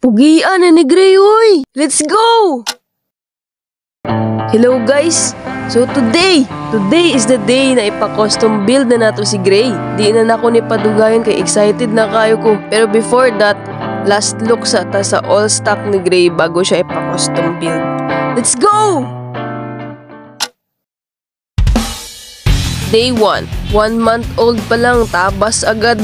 Pugian na ni Gray, uy! Let's go! Hello guys! So today is the day na ipa-custom build na nato si Gray. Di na nako ni padugayon kay excited na kayo ko. Pero before that, last look sa all stock ni Gray bago siya ipa-custom build. Let's go! Day 1. 1 month old pa lang, tabas agad.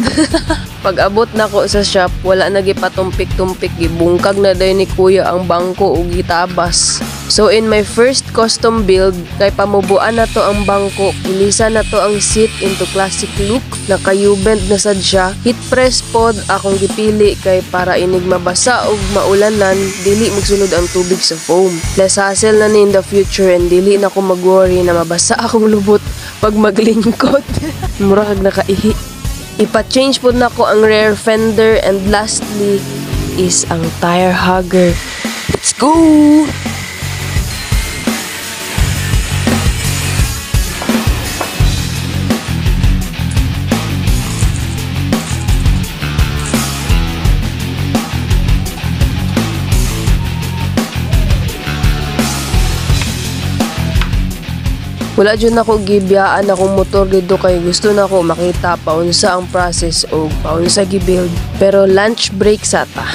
Pag abot na ko sa shop, wala na gipatumpik-tumpik, gibungkag na dayon ni kuya ang bangko ug gitabas. So in my first custom build, kay pamubuan na to ang bangko, ilisa na to ang seat into classic look, naka-U-bend na sad siya. Heat press pod akong gipili kay para inig mabasa ug maulanan, dili magsulod ang tubig sa foam. Less hassle na ni in the future and dili na ko mag-worry na mabasa akong lubot pag maglingkod. Mura kag nakaihi. Ipa-change po na ko ang rear fender and lastly is ang tire hugger. Let's go! Wala dyan ako gibiyaan akong motor dito kay gusto na ako makita paunsa ang process o paunsa gibuild. Pero lunch break sata.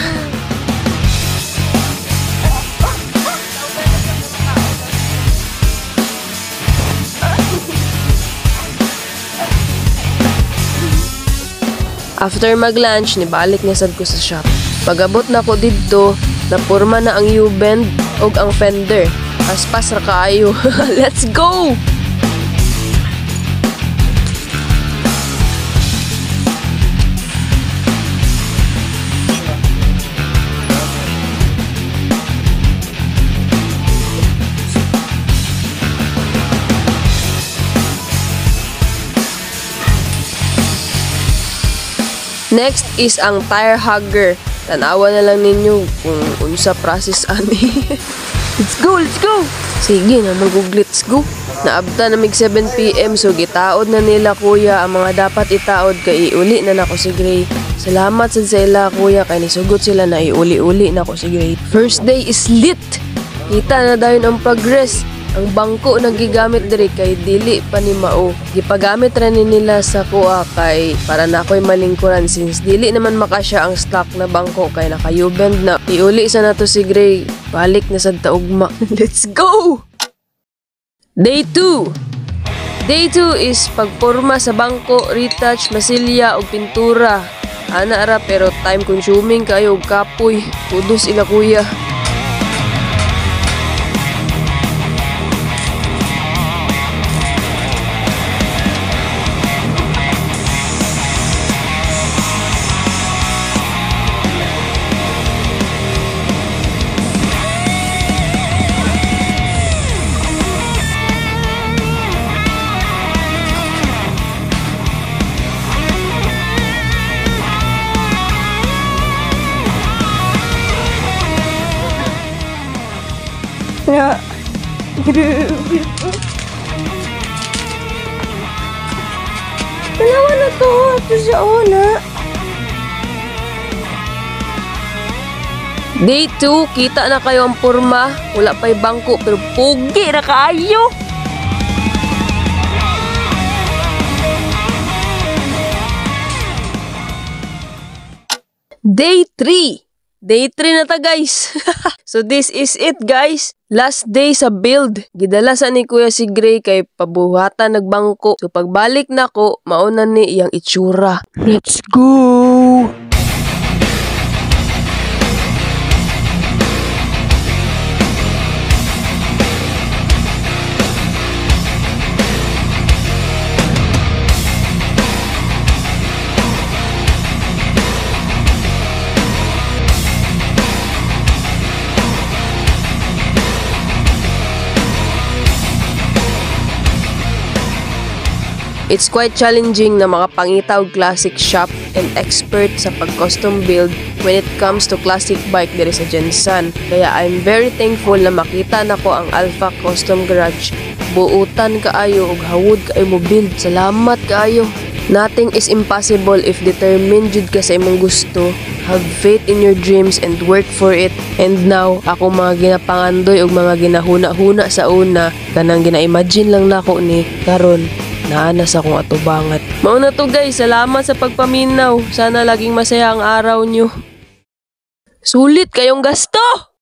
After mag-lunch, nibalik na sad ko sa shop. Pag-abot na ko dito, napurma na ang U-bend o ang fender. Aspas ra kaayo. Let's go! Next is ang tire hugger. Tanawa na lang ninyo kung unsa process ani. Let's go, let's go! Sige na, let's go. Naabta na mig 7 PM so gitaod na nila kuya ang mga dapat itaod kay iuli na nako si Gray. Salamat sa sila kuya kay nisugot sila na iuli-uli nako si Gray. First day is lit! Kita na dayon ang progress. Ang bangko na gigamit diri kay dili pa ni mao. Gipagamit ra ni nila sa kuha kay para na ako'y malingkuran since dili naman makasya ang stock na bangko kay naka-U-bend na. Iuli sa nato si Gray. Balik na sad taugma. Let's go! Day 2. Day 2 is pagporma sa bangko, retouch, masilya ug pintura. Ana ra pero time consuming kayo ug kapoy. Kudos ila kuya. Ya, dalawa na to. Ito siya una. Day 2, kita na kayo ang porma. Wala pa'y bangko pero pugi na kayo. Day 3. Day 3 na ta guys. So this is it guys. Last day sa build. Gidala sa ni kuya si Gray kay pabuhatan nagbangko. So pagbalik na ko, mauna ni iyang itsura. Let's go! It's quite challenging na makapangita og classic shop and expert sa pag-custom build when it comes to classic bike diri sa Gensan. Kaya I'm very thankful na makita nako ang Alpha Custom Garage. Buutan kaayo og hawod kaayo mo build. Salamat kaayo. Nothing is impossible if determined jud ka sa imong gusto. Have faith in your dreams and work for it. And now, ako mga ginapangandoy ug mga ginahuna-huna sa una, kanang gina-imagine lang nako ni karon naana sa akong atubangat. Mao na to guys, salamat sa pagpaminaw. Sana laging masaya ang araw nyo. Sulit kayong gasto!